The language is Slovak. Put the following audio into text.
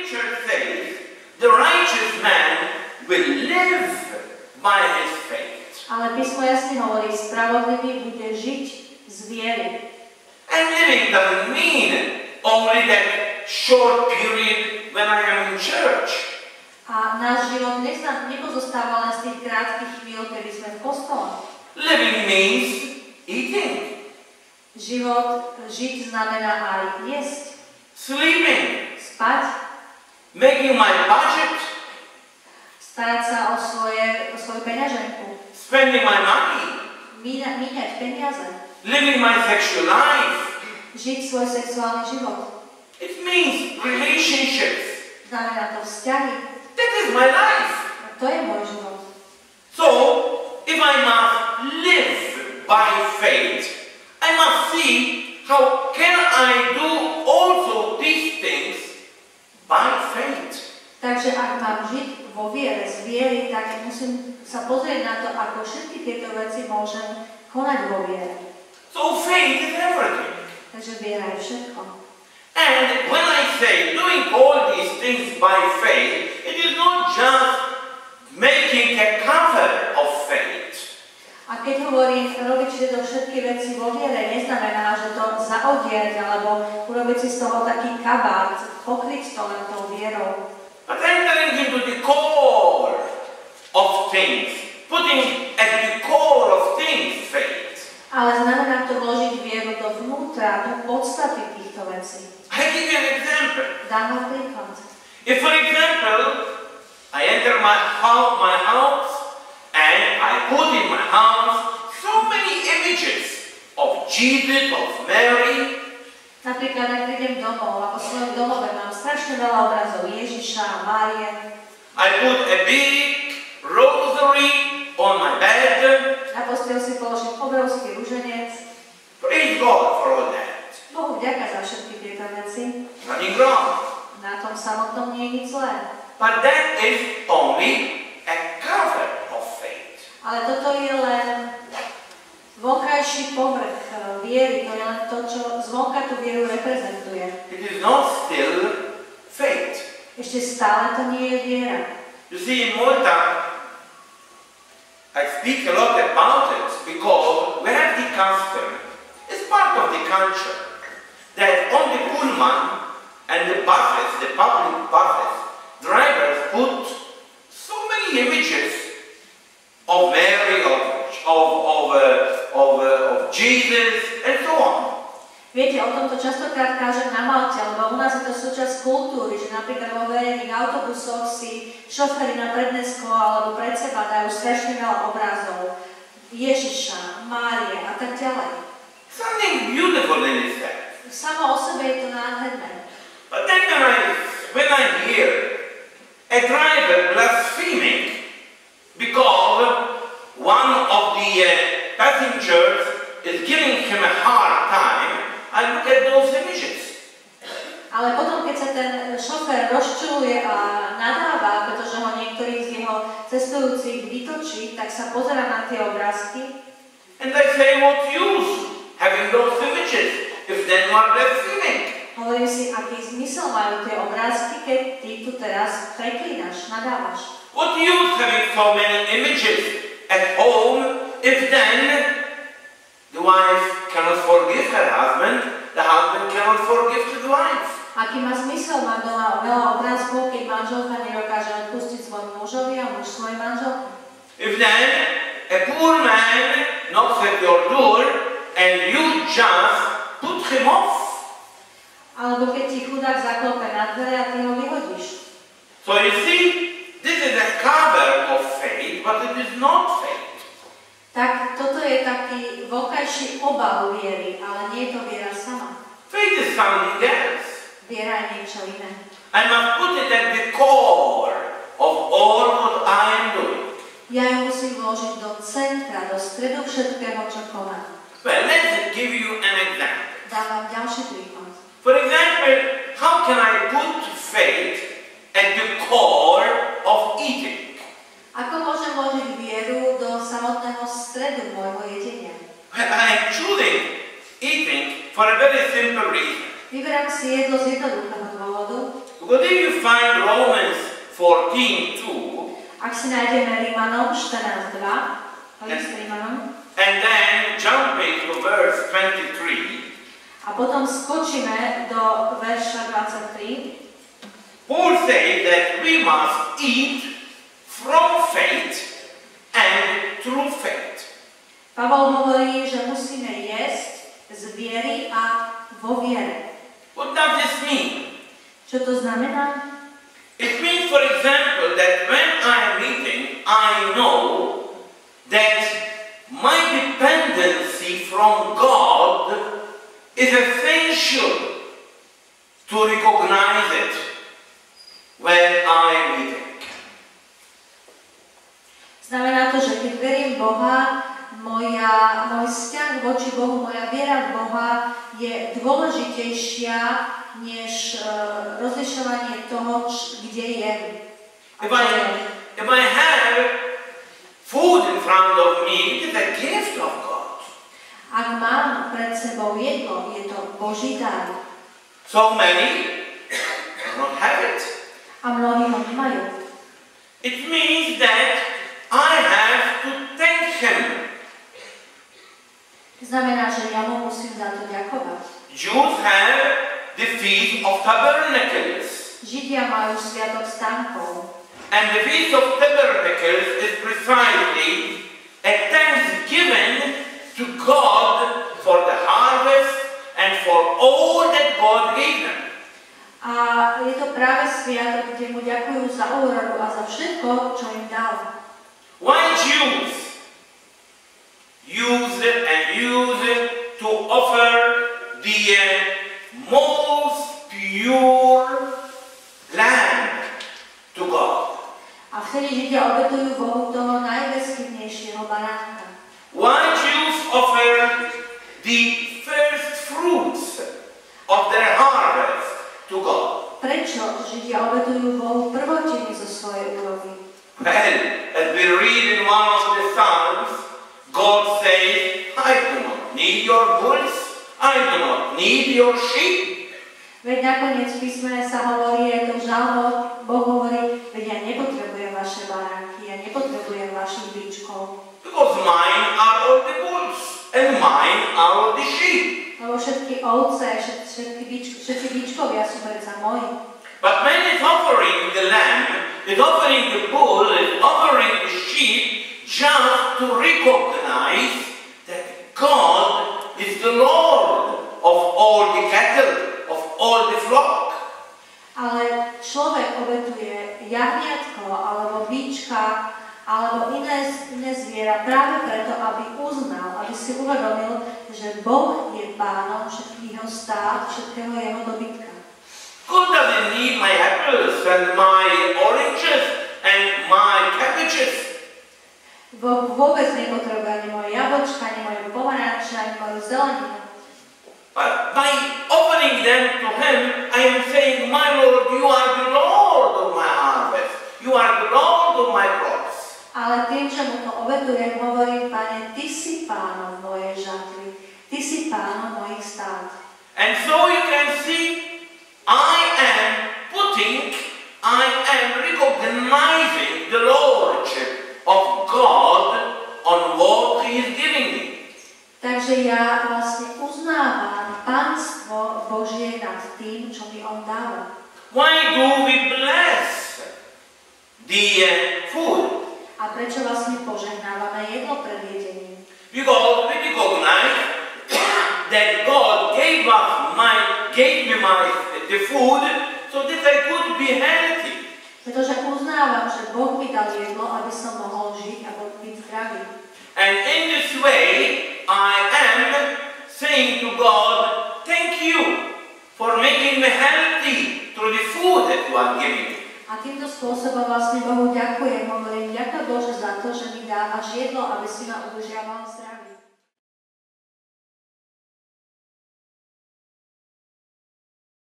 scripture says, the righteous man will live by his faith. Ale písmo jasne hovorí, spravodlivý bude žiť z viery. And living doesn't mean only that short period when I am in church. A náš život nepozostáva len z tých krátkych chvíľ, kedy sme v kostole. Living means eating. Žiť znamená aj jesť. Sleeping. Spať. Making my budget. Starať sa o svoju peňaženku. Spending my money. Míňať peniaze. Living my sexual life. Žiť svoj sexuálny život. It means relationships. Znamená to vzťahy. That is my life. A to je môj život. So, if I must live by faith, I must see how can I do also these things by faith. Takže ak mám žiť vo viere, z viery, tak musím sa pozrieť na to, ako všetky tieto veci môžem konať vo viere. So faith is everything. Takže viera je všetko. And when I say doing all these things by faith, it is not just making a cover of faith. A keď hovorím robiť tieto všetky veci vo viere, neznamená, že to zaodiať alebo urobiť si z toho taký kabát, pokryť to len tou vierou. But entering into the core of things, putting at the core of things faith. Ale znamená to vložiť vieru dovnútra, do podstaty týchto vecí. I give you an example. Dám vám príklad. If, for example, I enter my house and I put in my house so many images of Jesus, of Mary. Napríklad, ak prídem domov a po svojom domove mám strašne veľa obrazov Ježiša a Márie. I put a big rosary on my bed. Na posteľ si položím obrovský ruženec. Praise God for all that. Bohu vďaka za všetky tieto veci. Nothing wrong. Na tom samotnom nie je nič zlé. But that is only a cover of faith. Ale toto je len vonkajší povrch viery, to je len to, čo zvonka tú vieru reprezentuje. It is not still faith. Ešte stále to nie je viera. You see, in Malta, I speak a lot about it because we have the custom, it's part of the culture, that on the pullman and the buses, the public buses, drivers put so many images of Mary, of Jesus, and so on. Viete, o tomto častokrát kážem na Malte, lebo u nás je to súčasť kultúry, že napríklad vo verejných autobusoch si šoféri na prednesko alebo pred seba dajú strašne veľa obrazov Ježiša, Márie a tak ďalej. Something beautiful in itself. Samo o sebe je to nádherné. But then when I hear a driver blaspheming because one of the passengers is giving him a hard time, I look at those images. Ale potom, keď sa ten šofér rozčuluje a nadáva, pretože ho niektorý z jeho cestujúcich vytočí, tak sa pozerá na tie obrázky. And I say, what use having those images if then you are blaspheming? Hovorím si, aký zmysel majú tie obrázky, keď ty tu teraz preklínaš, nadávaš. What use having so many images at home if then the wife cannot forgive her husband, the husband cannot forgive his wife? Aký má zmysel mať doma veľa obrázkov, keď manželka nedokáže odpustiť svojmu mužovi a muž svojej manželke? If then a poor man knocks at your door and you just put him off. Alebo keď ti chudák zaklope na dvere a ty ho vyhodíš. So you see, this is a cover of faith, but it is not faith. Tak toto je taký vonkajší obal viery, ale nie je to viera sama. Faith is something else. Viera je niečo iné. I must put it at the core of all what I am doing. Ja ju musím vložiť do centra, do stredu všetkého, čo konám. Well, let's give you an example. Dám vám ďalší príklad. For example, how can I put faith at the core of eating? Ako môžem vložiť vieru do samotného stredu môjho jedenia? Well, I am choosing eating for a very simple reason. Vyberám si jedlo z jednoduchého dôvodu. Because if you find Romans 14:2, Ak si nájdeme Rímanom 14:2, list Rímanom, and then jumping to verse 23, a potom skočíme do verša 23, Paul says that we must eat from faith and through faith. Pavol hovorí, že musíme jesť z viery a vo viere. What does this mean? Čo to znamená? It means, for example, that when I am eating, I know that my dependency from God is essential to recognize it when I am eating. Znamená to, že keď verím Boha, môj vzťah voči Bohu, moja viera v Boha je dôležitejšia než rozlišovanie toho, kde jem. If I have food in front of me, it is a gift of God. Ak mám pred sebou jedlo, je to Boží dar. So many do not have it. A mnohí ho nemajú. It means that I have to thank Him. Znamená, že ja mu musím za to ďakovať. Jews have the Feast of Tabernacles. Židia majú sviatok stánkov. And the Feast of Tabernacles is precisely a thanksgiving to God for the harvest and for all that God gave them. A je to práve sviatok, kde mu ďakujú za úrodu a za všetko, čo im dal. Why Jews use to offer the most pure lamb to God? A vtedy Židia obetujú Bohu toho najbezchybnejšieho baránka. Why Jews offer the first fruits of their harvest to God? Prečo Židia obetujú Bohu prvotiny zo svojej úrody? Well, as we read in one of the Psalms, God says, I do not need your bulls, I do not need your sheep. Veď nakoniec v písme sa hovorí, je to žalmo, Boh hovorí, veď ja nepotrebujem vaše baránky, ja nepotrebujem vašich bíčkov. Because mine are all the bulls, and mine are all the sheep. Lebo všetky ovce, všetci bíčkovia sú predsa moji. But when it's offering the lamb, it's offering the bull, it's offering the sheep, just to recognize that God is the Lord of all the cattle, of all the flock. Ale človek obetuje jahniatko, alebo bíčka, alebo iné zviera práve preto, aby uznal, aby si uvedomil, že Boh je pánom všetkého stád, všetkého jeho dobytka. God doesn't need my apples and my oranges and my cabbages. Boh vôbec nepotrebuje ani moje jablčka, ani moje pomaranče, ani moju zeleninu. But by offering them to Him, I am saying, my Lord, you are the Lord of my harvest. You are the Lord of my crops. Ale tým, že mu to obetujem, hovorím, Pane, Ty si pánom mojej žatvy. Ty si pánom mojich stád. And so you can see, I am recognizing the Lordship of God on what He is giving me. Takže ja vlastne uznávam pánstvo Božie nad tým, čo mi On dáva. Why do we bless the food? A prečo vlastne požehnávame jedlo pred jedením? Because we recognize that God gave me the food so that I could be healthy. Pretože uznávam, že Boh mi dal jedlo, aby som mohol žiť a byť zdravý. And in this way, I am saying to God, thank you for making me healthy through the food that you are giving me. A týmto spôsobom vlastne Bohu ďakujem. Hovorím, ďakujem Bože za to, že mi dávaš jedlo, aby si ma udržiaval zdravý.